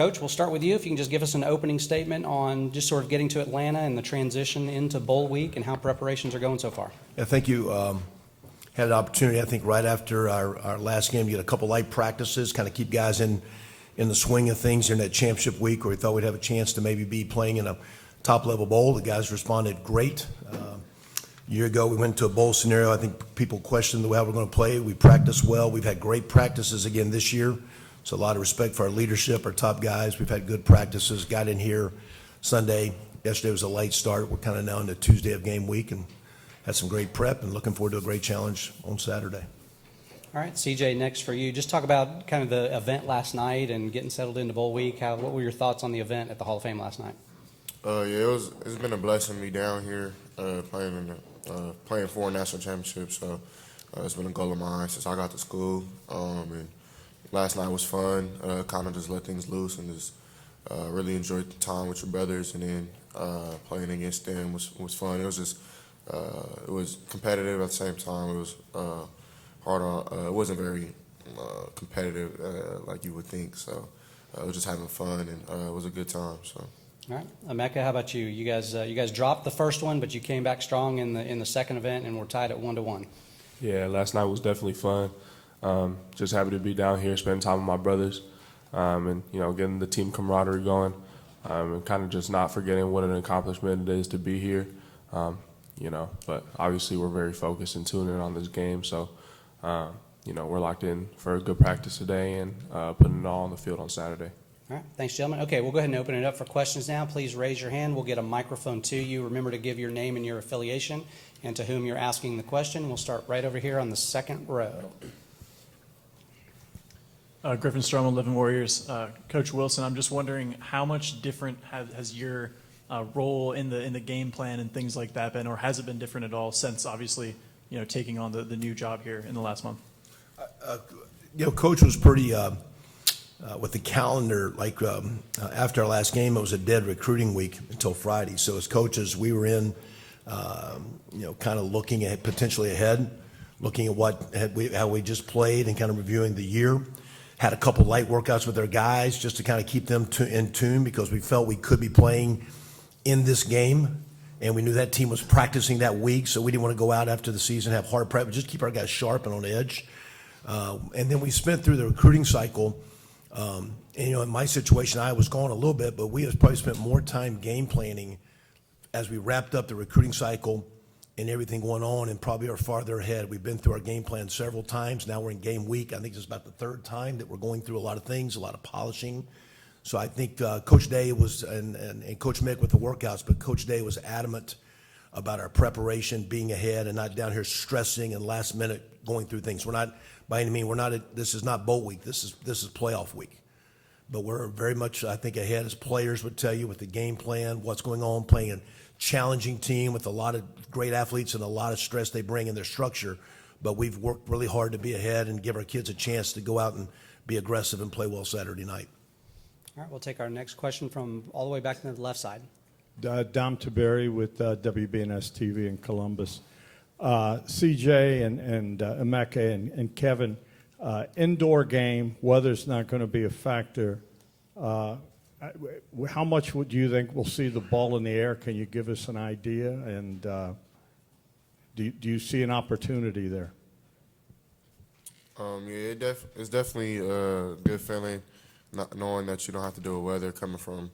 Coach, we'll start with you. If you can just give us an opening statement on just sort of getting to Atlanta and the transition into bowl week and how preparations are going so far. Yeah, thank you. Had an opportunity, I think, right after our last game to get a couple light practices, kind of keep guys in the swing of things in that championship week where we thought we'd have a chance to maybe be playing in a top-level bowl. The guys responded great. A year ago, we went to a bowl scenario. I think people questioned the way we're going to play. We practiced well. We've had great practices again this year. So a lot of respect for our leadership, our top guys. We've had good practices. Got in here Sunday. Yesterday was a late start. We're kind of now into Tuesday of game week and had some great prep and looking forward to a great challenge on Saturday. All right, CJ, next for you. Just talk about kind of the event last night and getting settled into bowl week. What were your thoughts on the event at the Hall of Fame last night? Yeah, it's been a blessing to be down here playing for a national championship. So it's been a goal of mine since I got to school. And last night was fun. Kind of just let things loose and just really enjoyed the time with your brothers. And then playing against them was fun. It was just it was competitive at the same time. It was hard on. It wasn't very competitive like you would think. So it was just having fun and it was a good time. So. All right, Emeka, how about you? You guys dropped the first one, but you came back strong in the second event, and we're tied at 1-1. Yeah, last night was definitely fun. Just happy to be down here, spending time with my brothers, and getting the team camaraderie going, and kind of just not forgetting what an accomplishment it is to be here. But obviously we're very focused and tuned in on this game, so we're locked in for a good practice today and putting it all on the field on Saturday. All right, thanks, gentlemen. Okay, we'll go ahead and open it up for questions now. Please raise your hand. We'll get a microphone to you. Remember to give your name and your affiliation and to whom you're asking the question. We'll start right over here on the second row. Griffin Stroman, Living Warriors. Coach Wilson, I'm just wondering how much different has your role in the game plan and things like that been, or has it been different at all since obviously taking on the new job here in the last month? Coach was pretty. With the calendar, after our last game, it was a dead recruiting week until Friday. So as coaches, we were in, kind of looking at potentially ahead, looking at how we just played and kind of reviewing the year. Had a couple light workouts with our guys just to kind of keep them in tune because we felt we could be playing in this game. And we knew that team was practicing that week, so we didn't want to go out after the season, have hard prep, but just keep our guys sharp and on edge. And then we spent through the recruiting cycle. In my situation, I was gone a little bit, but we have probably spent more time game planning as we wrapped up the recruiting cycle and everything going on and probably are farther ahead. We've been through our game plan several times. Now we're in game week. I think it's about the third time that we're going through a lot of things, a lot of polishing. So I think Coach Day was, and Coach Mick with the workouts, but Coach Day was adamant about our preparation, being ahead and not down here stressing and last minute going through things. We're not, by any means, this is not bowl week. This is playoff week. But we're very much, I think, ahead as players would tell you with the game plan, what's going on, playing a challenging team with a lot of great athletes and a lot of stress they bring in their structure. But we've worked really hard to be ahead and give our kids a chance to go out and be aggressive and play well Saturday night. All right, we'll take our next question from all the way back to the left side. Dom Taberi with WBNS TV in Columbus. CJ and Emeka and Kevin, indoor game, weather's not going to be a factor. How much would you think we'll see the ball in the air? Can you give us an idea? And do you see an opportunity there? Yeah, it's definitely a good feeling, not knowing that you don't have to deal with weather coming from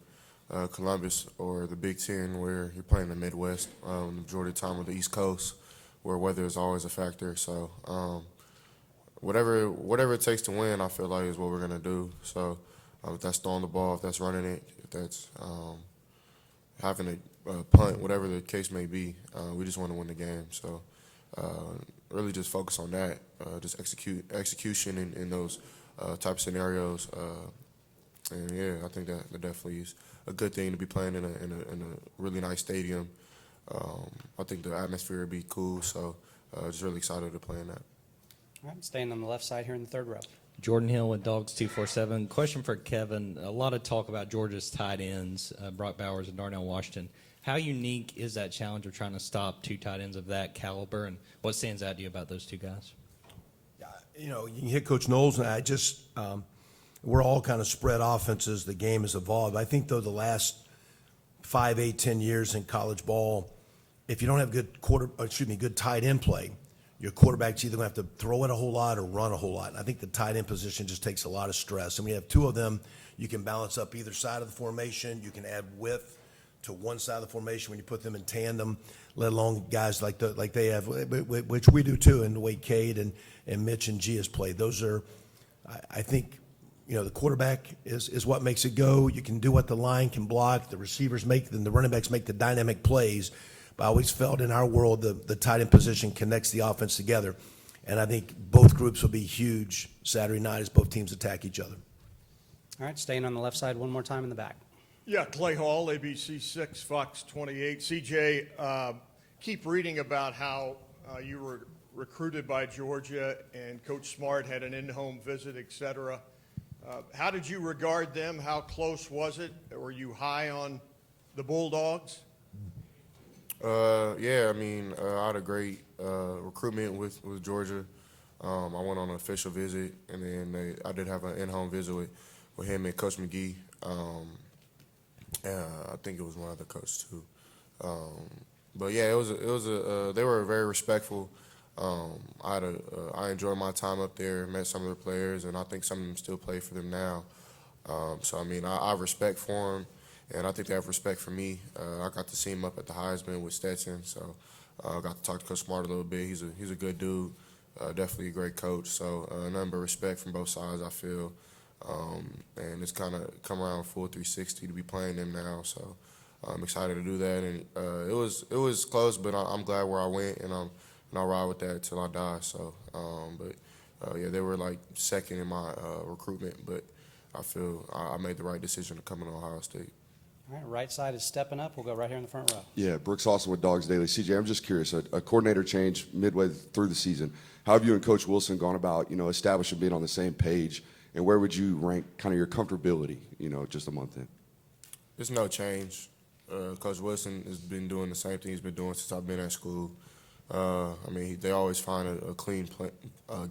Columbus or the Big Ten, where you're playing the Midwest, the majority of the time, or the East Coast, where weather is always a factor. So whatever it takes to win, I feel like is what we're gonna do. So if that's throwing the ball, if that's running it, if that's having a punt, whatever the case may be, we just want to win the game. So really just focus on that, just execution in those type of scenarios. And yeah, I think that definitely is a good thing to be playing in a really nice stadium. I think the atmosphere would be cool, so just really excited to play in that. All right, staying on the left side here in the third row. Jordan Hill with Dogs247. Question for Kevin. A lot of talk about Georgia's tight ends, Brock Bowers and Darnell Washington. How unique is that challenge of trying to stop two tight ends of that caliber, and what stands out to you about those two guys? Yeah, you can hit Coach Knowles, and I just we're all kind of spread offenses. The game has evolved. I think, though, the last 5, 8, 10 years in college ball, if you don't have good tight end play, your quarterback's either going to have to throw it a whole lot or run a whole lot. And I think the tight end position just takes a lot of stress. And when you have two of them, you can balance up either side of the formation. You can add width to one side of the formation when you put them in tandem, let alone guys like they have, which we do too, and the way Cade and Mitch and G has played. Those are, I think, the quarterback is what makes it go. You can do what the line can block. The receivers make, then the running backs make the dynamic plays. But I always felt in our world the tight end position connects the offense together. And I think both groups will be huge Saturday night as both teams attack each other. All right, staying on the left side one more time in the back. Yeah, Clay Hall, ABC 6, Fox 28. CJ, keep reading about how you were recruited by Georgia and Coach Smart had an in-home visit, et cetera. How did you regard them? How close was it? Were you high on the Bulldogs? Yeah, I had a great recruitment with Georgia. I went on an official visit, and then I did have an in-home visit with him and Coach McGee. I think it was one other coach too. But yeah, they were very respectful. I enjoyed my time up there, met some of the players, and I think some of them still play for them now. I have respect for them, and I think they have respect for me. I got to see him up at the Heisman with Stetson, so I got to talk to Coach Smart a little bit. He's a good dude, definitely a great coach. So nothing but respect from both sides, I feel. And it's kind of come around full 360 to be playing them now. So I'm excited to do that. And it was close, but I'm glad where I went, and I'll ride with that till I die. So, yeah, they were like second in my recruitment, but I feel I made the right decision to come to Ohio State. All right, right side is stepping up. We'll go right here in the front row. Yeah, Brooks Austin with Dogs Daily. CJ, I'm just curious, a coordinator change midway through the season. How have you and Coach Wilson gone about, establishing being on the same page, and where would you rank kind of your comfortability, just a month in? There's no change. Coach Wilson has been doing the same thing he's been doing since I've been at school. They always find a clean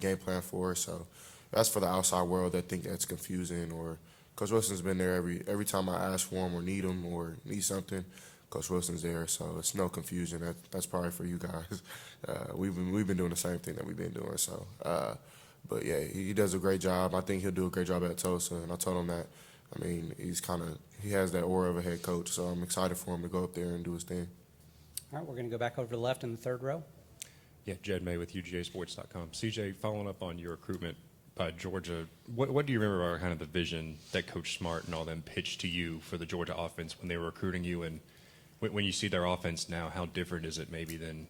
game plan for us. So that's for the outside world that think that's confusing. Or Coach Wilson's been there every time I ask for him or need something. Coach Wilson's there, so it's no confusion. That's probably for you guys. We've been doing the same thing that we've been doing. So, but yeah, he does a great job. I think he'll do a great job at Tulsa, and I told him that. He has that aura of a head coach, so I'm excited for him to go up there and do his thing. All right, we're going to go back over to the left in the third row. Yeah, Jed May with UGAsports.com. CJ, following up on your recruitment by Georgia, what do you remember about kind of the vision that Coach Smart and all them pitched to you for the Georgia offense when they were recruiting you? And when you see their offense now, how different is it maybe than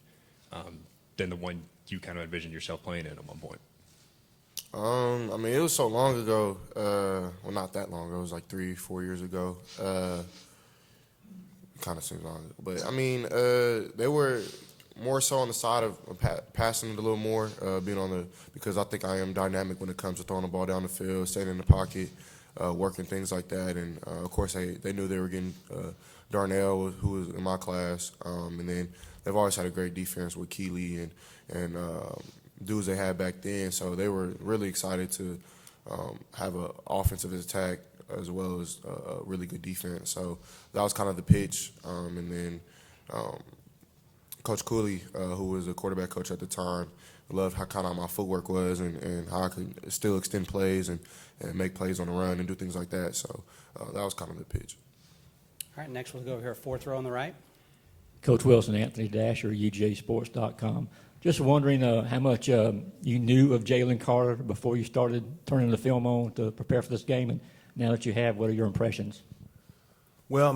the one you kind of envisioned yourself playing in at one point? It was so long ago. Well, not that long ago. It was like 3-4 years ago. Kind of seems long ago. But, they were more so on the side of passing it a little more, because I think I am dynamic when it comes to throwing the ball down the field, staying in the pocket, working things like that. And, of course, they knew they were getting Darnell, who was in my class. And then they've always had a great defense with Keeley and dudes they had back then. So they were really excited to have an offensive attack as well as a really good defense. So that was kind of the pitch. And then Coach Cooley, who was the quarterback coach at the time, loved how kind of my footwork was and how I could still extend plays and make plays on the run and do things like that. So that was kind of the pitch. All right, next we'll go over here, fourth row on the right. Coach Wilson, Anthony Dasher, UGAsports.com. Just wondering how much you knew of Jalen Carter before you started turning the film on to prepare for this game, and now that you have, what are your impressions? Well,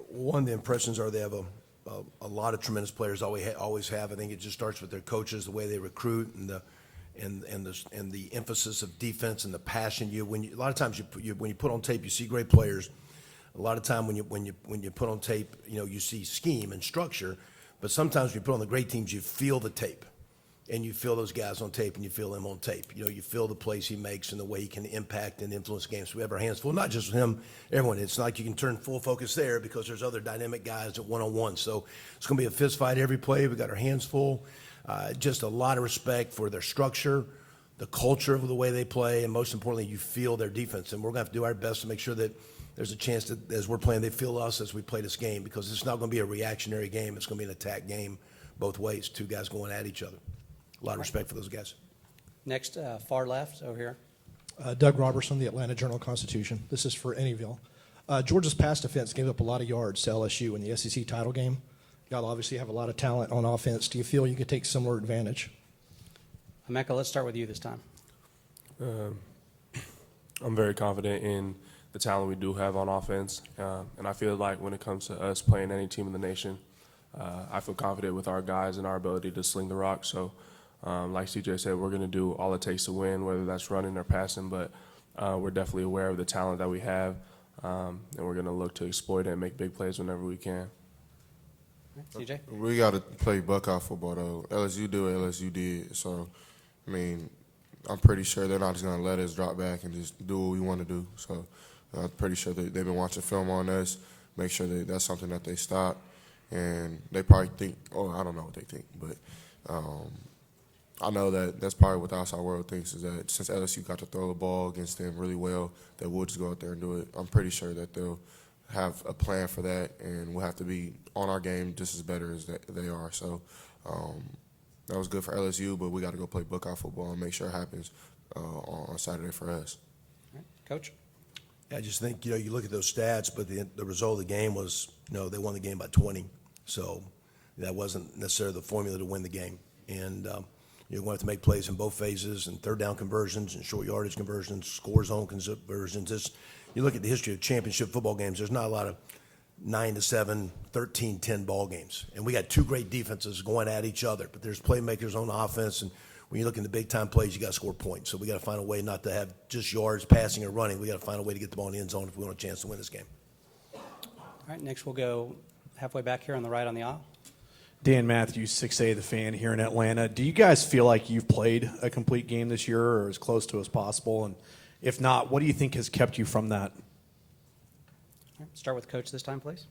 one of the impressions are they have a lot of tremendous players. Always have. I think it just starts with their coaches, the way they recruit, and the emphasis of defense and the passion. A lot of times when you put on tape, you see great players. A lot of time when you put on tape, you see scheme and structure. But sometimes when you put on the great teams, you feel the tape, and you feel those guys on tape, and you feel them on tape. You feel the plays he makes and the way he can impact and influence games. So we have our hands full, not just with him, everyone. It's not like you can turn full focus there because there's other dynamic guys at one-on-one. So it's going to be a fist fight every play. We got our hands full. Just a lot of respect for their structure, the culture of the way they play, and most importantly, you feel their defense. And we're going to have to do our best to make sure that there's a chance that as we're playing, they feel us as we play this game, because it's not going to be a reactionary game. It's going to be an attack game both ways, two guys going at each other. A lot of respect for those guys. Next, far left, over here. Doug Robertson, the Atlanta Journal-Constitution. This is for Anyville. Georgia's pass defense gave up a lot of yards to LSU in the SEC title game. Y'all obviously have a lot of talent on offense. Do you feel you could take similar advantage? Emeka, let's start with you this time. I'm very confident in the talent we do have on offense, and I feel like when it comes to us playing any team in the nation, I feel confident with our guys and our ability to sling the rock. So, like CJ said, we're going to do all it takes to win, whether that's running or passing, but we're definitely aware of the talent that we have, and we're going to look to exploit it and make big plays whenever we can. CJ? We got to play Buckeye football, though. LSU do what LSU did. So, I mean, I'm pretty sure they're not just going to let us drop back and just do what we want to do. So, I'm pretty sure they've been watching film on us, make sure that that's something that they stop. And they probably think, oh, I don't know what they think, but I know that that's probably what the outside world thinks, is that since LSU got to throw the ball against them really well, that we'll just go out there and do it. I'm pretty sure that they'll have a plan for that, and we'll have to be on our game just as better as they are. So that was good for LSU, but we got to go play Buckeye football and make sure it happens on Saturday for us. All right. Coach? I just think, you look at those stats, but the result of the game was, they won the game by 20. So that wasn't necessarily the formula to win the game. And you're going to have to make plays in both phases, and third down conversions and short yardage conversions, score zone conversions. You look at the history of championship football games, there's not a lot of 9-7, 13-10 ball games. And we got two great defenses going at each other, but there's playmakers on offense, and when you look in the big-time plays, you got to score points. So we got to find a way not to have just yards passing or running. We got to find a way to get the ball in the end zone if we want a chance to win this game. All right, next we'll go halfway back here on the right on the aisle. Dan Matthews, 6A The Fan here in Atlanta. Do you guys feel like you've played a complete game this year, or as close to as possible? And if not, what do you think has kept you from that? All right, start with Coach this time, please.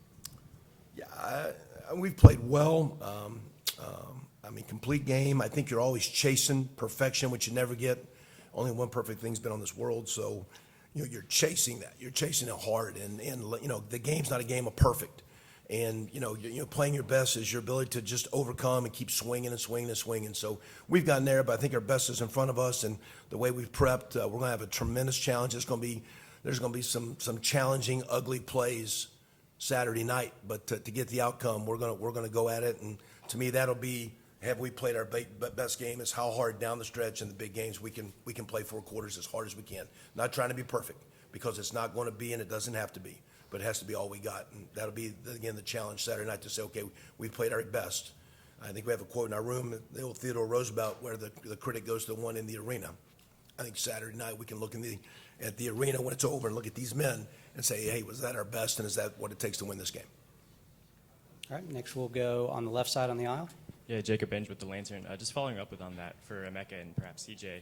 Yeah, we've played well. Complete game. I think you're always chasing perfection, which you never get. Only one perfect thing's been on this world, so you're chasing that. You're chasing it hard, and the game's not a game of perfect. And you're playing your best is your ability to just overcome and keep swinging and swinging and swinging. So we've gotten there, but I think our best is in front of us, and the way we've prepped, we're going to have a tremendous challenge. There's going to be some challenging, ugly plays Saturday night, but to get the outcome, we're going to go at it. And to me, that'll be, have we played our best game, is how hard down the stretch in the big games we can play 4 quarters as hard as we can. Not trying to be perfect, because it's not going to be, and it doesn't have to be, but it has to be all we got. And that'll be, again, the challenge Saturday night, to say, okay, we played our best. I think we have a quote in our room, the old Theodore Roosevelt, where the critic goes to the one in the arena. I think Saturday night we can look at the arena when it's over and look at these men and say, hey, was that our best, and is that what it takes to win this game? All right, next we'll go on the left side on the aisle. Yeah, Jacob Benj with the Lantern. Just following up on that for Emeka and perhaps CJ,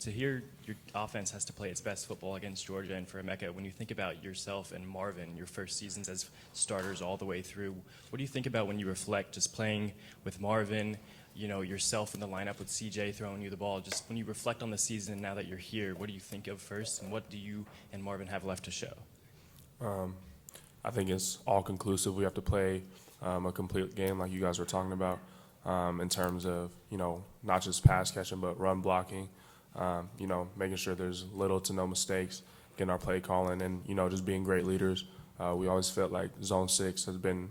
to hear your offense has to play its best football against Georgia, and for Emeka, when you think about yourself and Marvin, your first seasons as starters all the way through, what do you think about when you reflect just playing with Marvin, yourself in the lineup with CJ throwing you the ball? Just when you reflect on the season now that you're here, what do you think of first, and what do you and Marvin have left to show? I think it's all conclusive. We have to play a complete game like you guys were talking about, in terms of, not just pass catching, but run blocking, making sure there's little to no mistakes, getting our play calling, and, just being great leaders. We always felt like Zone 6 has been,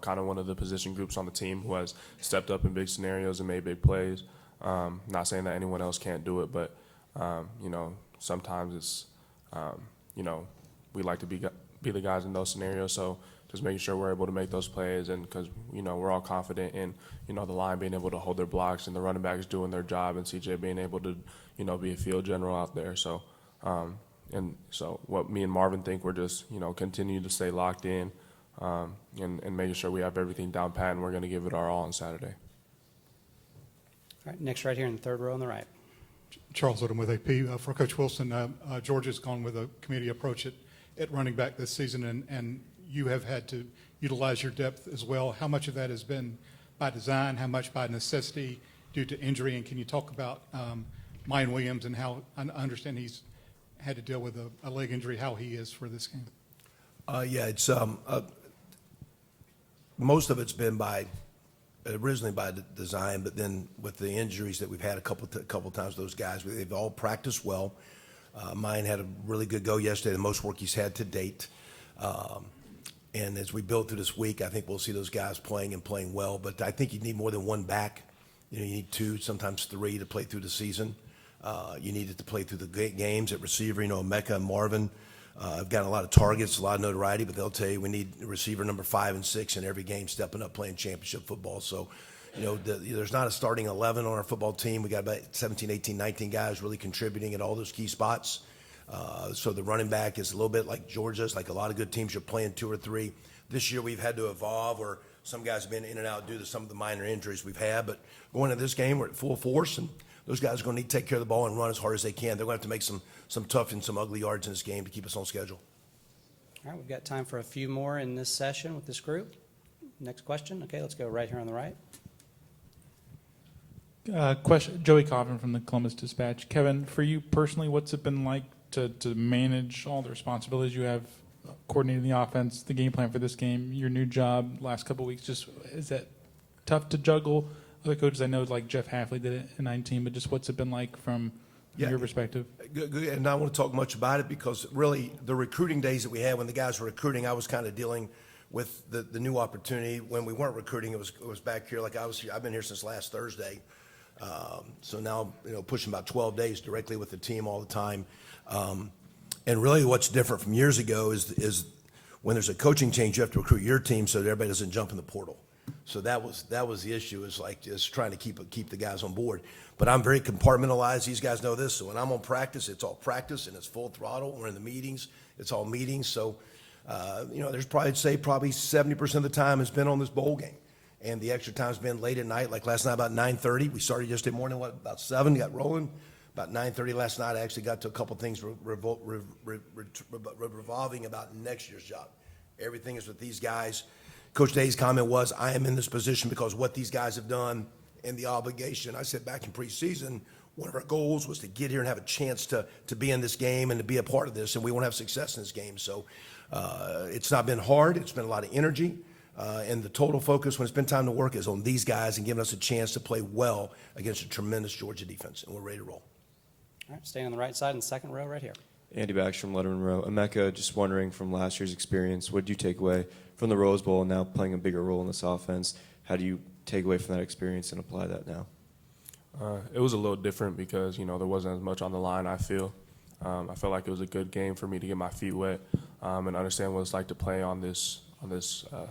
kind of one of the position groups on the team who has stepped up in big scenarios and made big plays. Not saying that anyone else can't do it, but, sometimes it's, we like to be the guys in those scenarios. So just making sure we're able to make those plays, and because, we're all confident in, the line being able to hold their blocks and the running backs doing their job, and CJ being able to, be a field general out there. So, and so what me and Marvin think, we're just, continue to stay locked in, and making sure we have everything down pat, and we're going to give it our all on Saturday. All right, next right here in the third row on the right. Charles Odom with AP. For Coach Wilson, Georgia's gone with a committee approach at running back this season, and you have had to utilize your depth as well. How much of that has been by design? How much by necessity due to injury? And can you talk about Mayan Williams and how I understand he's had to deal with a leg injury, how he is for this game. Yeah, it's most of it's been originally by design, but then with the injuries that we've had a couple times, those guys, they've all practiced well. Mayan had a really good go yesterday, the most work he's had to date. And as we build through this week, I think we'll see those guys playing and playing well. But I think you need more than one back. You need two, sometimes three to play through the season. You need it to play through the games at receiver. Mecca and Marvin have got a lot of targets, a lot of notoriety, but they'll tell you we need receiver number 5 and 6 in every game stepping up playing championship football. So, there's not a starting 11 on our football team. We got about 17, 18, 19 guys really contributing at all those key spots. So the running back is a little bit like Georgia's, like a lot of good teams are playing 2 or 3. This year we've had to evolve, or some guys have been in and out due to some of the minor injuries we've had. But going into this game, we're at full force, and those guys are going to need to take care of the ball and run as hard as they can. They're going to have to make some tough and some ugly yards in this game to keep us on schedule. All right, we've got time for a few more in this session with this group. Next question. Okay, let's go right here on the right. Question, Joey Coffin from the Columbus Dispatch. Kevin, for you personally, what's it been like to manage all the responsibilities you have, coordinating the offense, the game plan for this game, your new job last couple of weeks? Just is that tough to juggle? Other coaches I know, like Jeff Halfley, did it in 19, but just what's it been like from your perspective? Good, and I don't want to talk much about it because really the recruiting days that we had when the guys were recruiting, I was kind of dealing with the new opportunity. When we weren't recruiting, it was back here like I was here. I've been here since last Thursday. So now, pushing about 12 days directly with the team all the time. And really what's different from years ago is when there's a coaching change, you have to recruit your team so that everybody doesn't jump in the portal. So that was the issue, is trying to keep the guys on board. But I'm very compartmentalized. These guys know this. So when I'm on practice, it's all practice and it's full throttle. We're in the meetings, it's all meetings. So, there's probably 70% of the time has been on this bowl game. And the extra time's been late at night, like last night about 9:30. We started yesterday morning, about 7, got rolling. About 9:30 last night, I actually got to a couple things revolving about next year's job. Everything is with these guys. Coach Day's comment was, I am in this position because what these guys have done and the obligation. I said back in preseason, one of our goals was to get here and have a chance to be in this game and to be a part of this, and we want to have success in this game. So it's not been hard. It's been a lot of energy. And the total focus when it's been time to work is on these guys and giving us a chance to play well against a tremendous Georgia defense, and we're ready to roll. All right, staying on the right side in the second row right here. Andy Baxter from Letterman Row. Emeka, just wondering from last year's experience, what did you take away from the Rose Bowl and now playing a bigger role in this offense? How do you take away from that experience and apply that now? It was a little different because, there wasn't as much on the line, I feel. I felt like it was a good game for me to get my feet wet and understand what it's like to play on this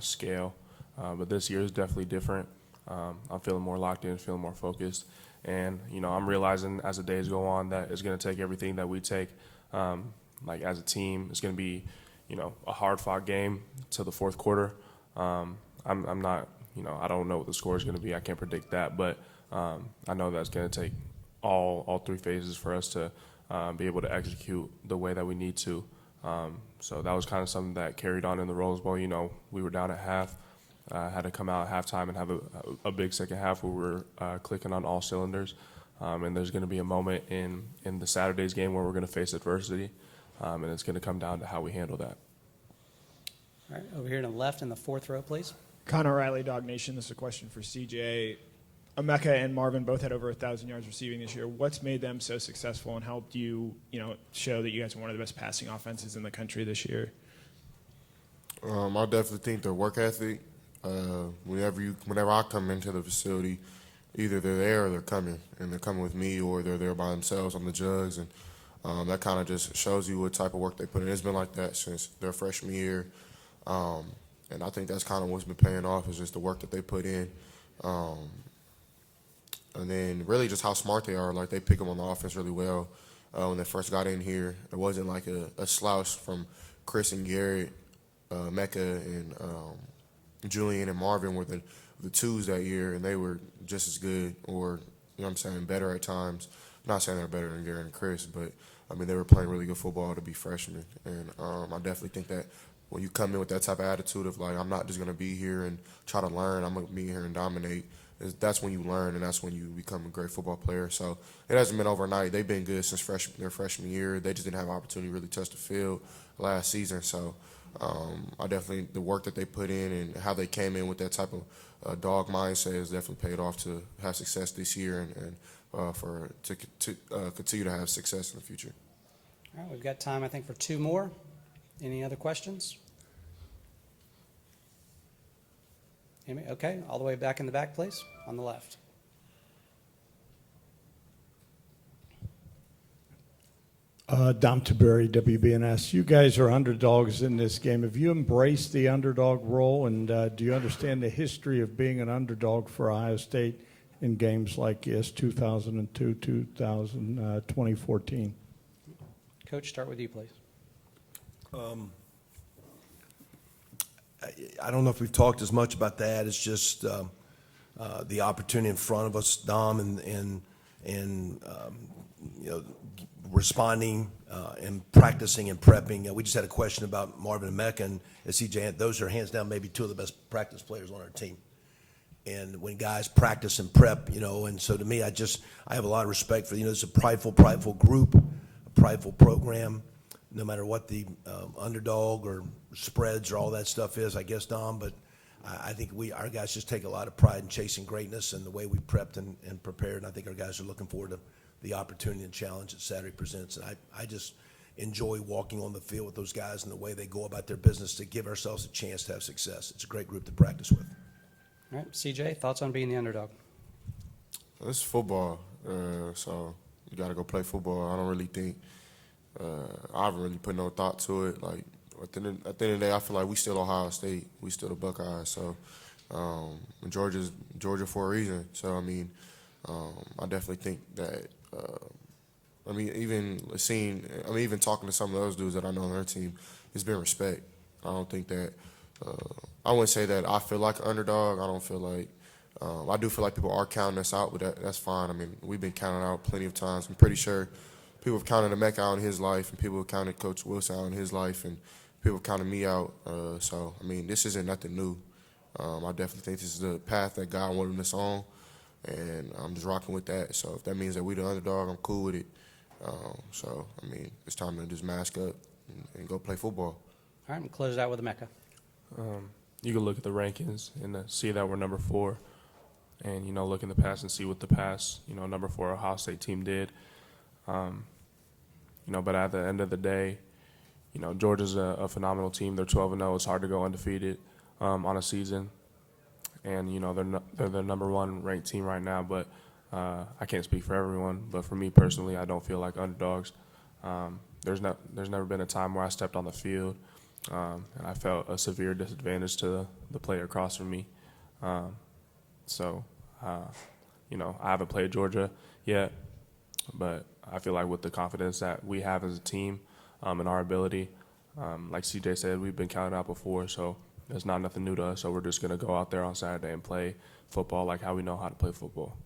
scale. But this year is definitely different. I'm feeling more locked in, feeling more focused. And, I'm realizing as the days go on that it's going to take everything that we take, as a team. It's going to be, a hard-fought game till the fourth quarter. I'm not, I don't know what the score is going to be. I can't predict that. But I know that's going to take all 3 phases for us to be able to execute the way that we need to. So that was kind of something that carried on in the Rose Bowl. We were down at half, had to come out at halftime and have a big second half where we're clicking on all cylinders. And there's going to be a moment in the Saturday's game where we're going to face adversity, and it's going to come down to how we handle that. All right, over here to the left in the fourth row, please. Connor Riley, Dog Nation. This is a question for CJ. Emeka and Marvin both had over 1,000 yards receiving this year. What's made them so successful and helped you, show that you guys are one of the best passing offenses in the country this year? I definitely think their work ethic. Whenever I come into the facility, either they're there or they're coming, and they're coming with me or they're there by themselves on the jugs, and that kind of just shows you what type of work they put in. It's been like that since their freshman year, and I think that's kind of what's been paying off is just the work that they put in. And then really just how smart they are. Like, they pick them on the offense really well. When they first got in here, it wasn't like a slouch from Chris and Garrett, Mecca and Julian and Marvin were the twos that year, and they were just as good or, better at times. I'm not saying they're better than Garrett and Chris, but, they were playing really good football to be freshmen. And I definitely think that when you come in with that type of attitude of, like, I'm not just going to be here and try to learn, I'm going to be here and dominate, that's when you learn, and that's when you become a great football player. So it hasn't been overnight. They've been good since their freshman year. They just didn't have an opportunity to really touch the field last season. So I definitely, the work that they put in and how they came in with that type of dog mindset has definitely paid off to have success this year and to continue to have success in the future. All right, we've got time, I think, for two more. Any other questions? Okay, all the way back in the back, please, on the left. Dom Taberry, WBNS. You guys are underdogs in this game. Have you embraced the underdog role, and do you understand the history of being an underdog for Ohio State in games like 2002, 2014? Coach, start with you, please. I don't know if we've talked as much about that. It's just the opportunity in front of us, Dom, and responding and practicing and prepping. We just had a question about Marvin and Mecca and CJ. Those are hands down maybe two of the best practice players on our team. And when guys practice and prep, and so to me, I have a lot of respect for, it's a prideful group, a prideful program, no matter what the underdog or spreads or all that stuff is, I guess, Dom. But I think our guys just take a lot of pride in chasing greatness and the way we prepped and prepared. And I think our guys are looking forward to the opportunity and challenge that Saturday presents. And I just enjoy walking on the field with those guys and the way they go about their business to give ourselves a chance to have success. It's a great group to practice with. All right, CJ, thoughts on being the underdog? It's football, so you got to go play football. I don't really think I haven't really put no thought to it. Like at the end of the day, I feel like we still Ohio State, we still the Buckeyes. So Georgia's Georgia for a reason. So I definitely think that. Even talking to some of those dudes that I know on their team, it's been respect. I don't think that. I wouldn't say that I feel like an underdog. I don't feel like. I do feel like people are counting us out, but that's fine. We've been counted out plenty of times. I'm pretty sure people have counted Emeka out in his life, and people have counted Coach Wilson out in his life, and people have counted me out. This isn't nothing new. I definitely think this is the path that God wanted us on, and I'm just rocking with that. So if that means that we the underdog, I'm cool with it. It's time to just mask up and go play football. All right, I'm going to close it out with Emeka. You can look at the rankings and see that we're number 4, and look in the past and see what the past number 4 Ohio State team did. But at the end of the day, Georgia's a phenomenal team. They're 12-0. It's hard to go undefeated on a season, and they're the number 1 ranked team right now. But I can't speak for everyone. But for me personally, I don't feel like underdogs. There's never been a time where I stepped on the field and I felt a severe disadvantage to the player across from me. I haven't played Georgia yet, but I feel like with the confidence that we have as a team and our ability, like CJ said, we've been counted out before, so it's not nothing new to us. So we're just going to go out there on Saturday and play football like how we know how to play football.